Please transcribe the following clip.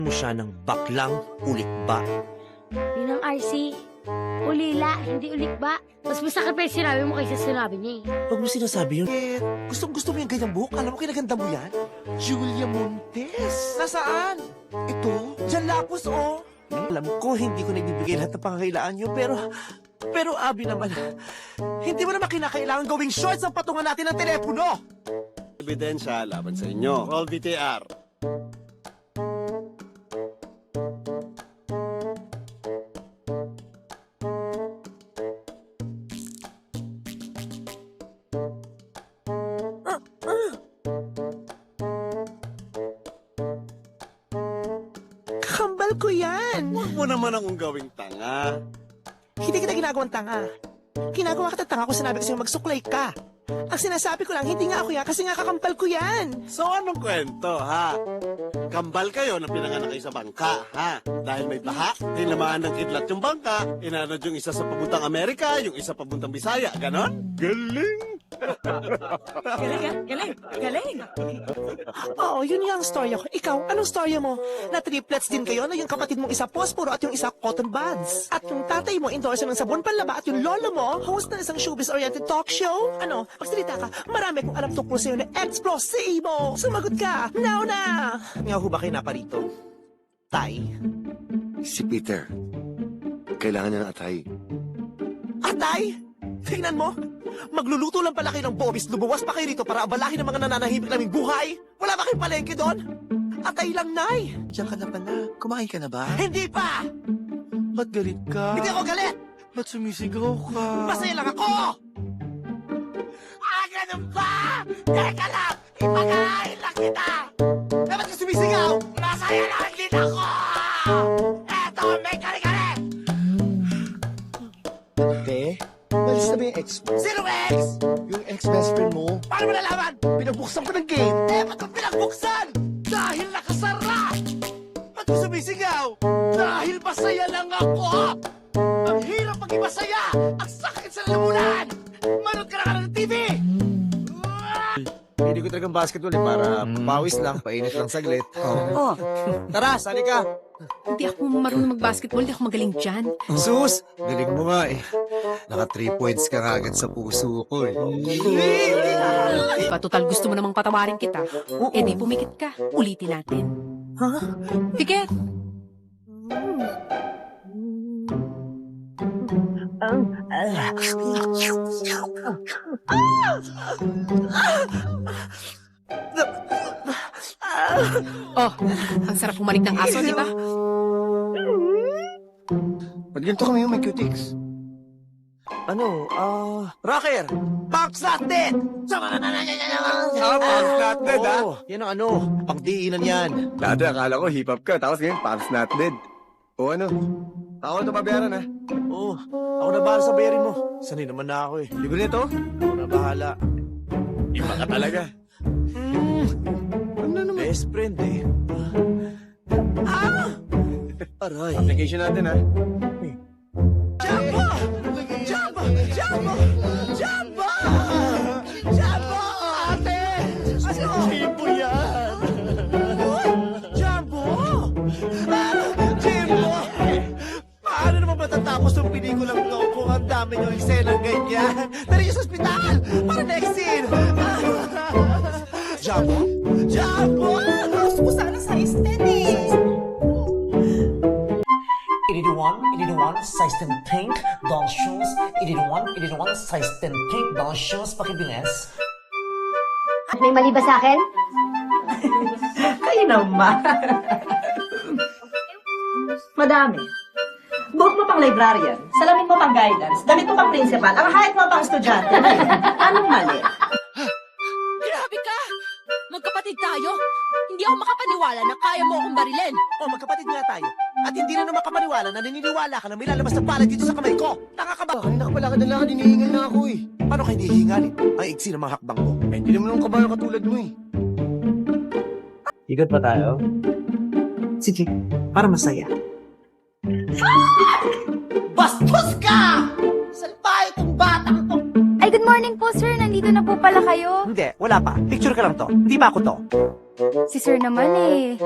mo siya ng baklang ulikba. Yun ang RC. Ulila, hindi ulikba. Mas masakit pa yung sinabi mo kaysa sinabi niya eh. Huwag mo sinasabi yun. Gustong-gusto mo yung ganyang buhok? Alam mo kinaganda mo yan? Julia Montes. Nasaan? Ito? Diyan lapos, oh. Alam ko, hindi ko nagbibigay lahat ng pangangailangan nyo, pero Abi naman, hindi mo naman kinakailangan gawing shorts ang patungan natin ng telepono. Ebidensya laban sa inyo. Roll VTR. Kambal ko yan. Huwag mo naman akong gawing tanga. Hindi kita ginagawang tanga. Ginagawa kita tanga kung sinabi ko sa'yo magsuklay ka. Ang sinasabi ko lang, hindi nga ako yan kasi nga kakampal ko yan. So anong kwento, ha? Kambal kayo na pinanganak kayo sa bangka, ha? Dahil may baha, tinamaan ng kidlat yung bangka, inanod yung isa sa pabuntang Amerika, yung isa pabuntang Bisaya, ganon? Galing! Galing. Oo, yun nga ang storya ko. Ikaw, anong storya mo? Na triplets din kayo na yung kapatid mong isa posporo at yung isa cotton buds. At yung tatay mo endorser ng sabon panlaba at yung lolo mo host ng isang showbiz-oriented talk show. Ano, magsalita ka, marami kong alam tungkol sa'yo na explosivo. Sumagot ka, now na! Nga ho ba kayo naparito? Tay? Si Peter. Kailangan niya ng atay. Atay? Tingnan mo, magluluto lang pala kayo ng bobis, lumuwas pa kayo rito para abalahin ang mga nananahimik naming buhay? Wala ba kayong palengke doon? Atay lang, Nay! Diyan ka na ba na? Kumain ka na ba? Hindi pa! Ba't galit ka? Hindi ako galit! Ba't sumisigaw ka? Masaya lang ako! Ah, ganun ba? Teka lang! Ipagkain lang kita! Dapat ka sumisigaw! Masaya lang din ako! Eto, may kare-kare! Te, balis na ba yung ex mo? Sino ex? Yung ex-best friend mo? Paano mo nalaman? Pinagbuksan ko ng game. Eh, ba't mo pinagbuksan? Dahil nakasara! Ba't mo sumisigaw? Dahil masaya lang ako! Ang hirap maging masaya! Ang sakit sa lalamunan! Manood ka na ng TV! Hindi ko talagang basketball para pawis lang, painit lang saglit. Oh, Tara, sali ka! Hindi ako marunong mag-basketball, hindi ako magaling dyan. Sus! Galing mo nga eh. Naka 3 points ka nga agad sa puso ko eh. Total gusto mo namang patawarin kita. Eh di pumikit ka, ulitin natin. Ha? Pikit! Oh, ang sarap pumanik ng aso, di ba? Ba't ganito kami yung may cutics? Ano? Rocker! Box natin! Pumps not dead ha? Oo, yan ang ano, pangdiinan yan. Dati akala ko hip-hop ka, tapos ngayon pumps not dead. O ano? Ako na babayaran ha? Oo, ako na bahala sa bayarin mo. Sanay naman na ako eh. Libre nito? Ako na bahala. Iba ka talaga. Ano naman? Best friend eh. Aray. Application natin ha? Jumbo! Jumbo! Jumbo! Jumbo! Jumbo! Ate! Ano? Jimbo yan! Jumbo! Jimbo! Paano naman matatapos yung pelikulang to kung ang dami nyo eksenang ganyan? Tara nyo sa ospital! Para next scene! Jumbo! Jumbo! Gusto ko sana sa steady! 81, size 10 pink, doll shoes. 81, size 10 pink, doll shoes. Pakibilis. may mali ba sa akin? Kayo naman. Madami. Buhok mo pang librarian, salamin mo pang guidance, damit mo pang principal, ang height mo pang estudyante. Anong mali? Grabe ka! Magkapatid tayo! Hindi ako makapaniwala na kaya mo akong barilin! O, magkapatid nga tayo. At hindi na naman kapaniwala na naniniwala ka na may lalabas na palad dito sa kamay ko. Tanga ka ba? Kanina ka pala kadalakan, hinihingal na ako eh. Paano kayo hihingalin? Ang iksi ng mga hakbang mo. Eh, hindi naman akong kabayo katulad mo eh. Ikot pa tayo? Sige, para masaya. Bastos ka! Salbayo tong batang to! Ay, good morning po, sir. Nandito na po pala kayo. Hindi, wala pa. Picture ka lang to. Hindi ba ako to? Si sir naman eh.